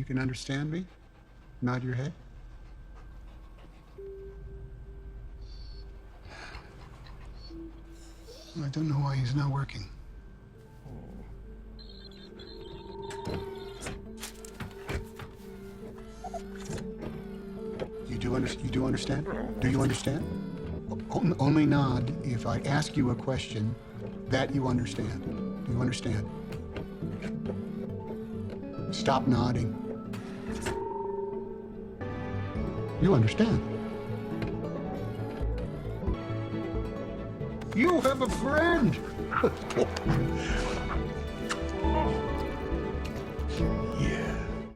You can understand me? Nod your head. I don't know why he's not working. You do understand? Do you understand? Only nod if I ask you a question that you understand. Do you understand? Stop nodding. You understand? You have a friend!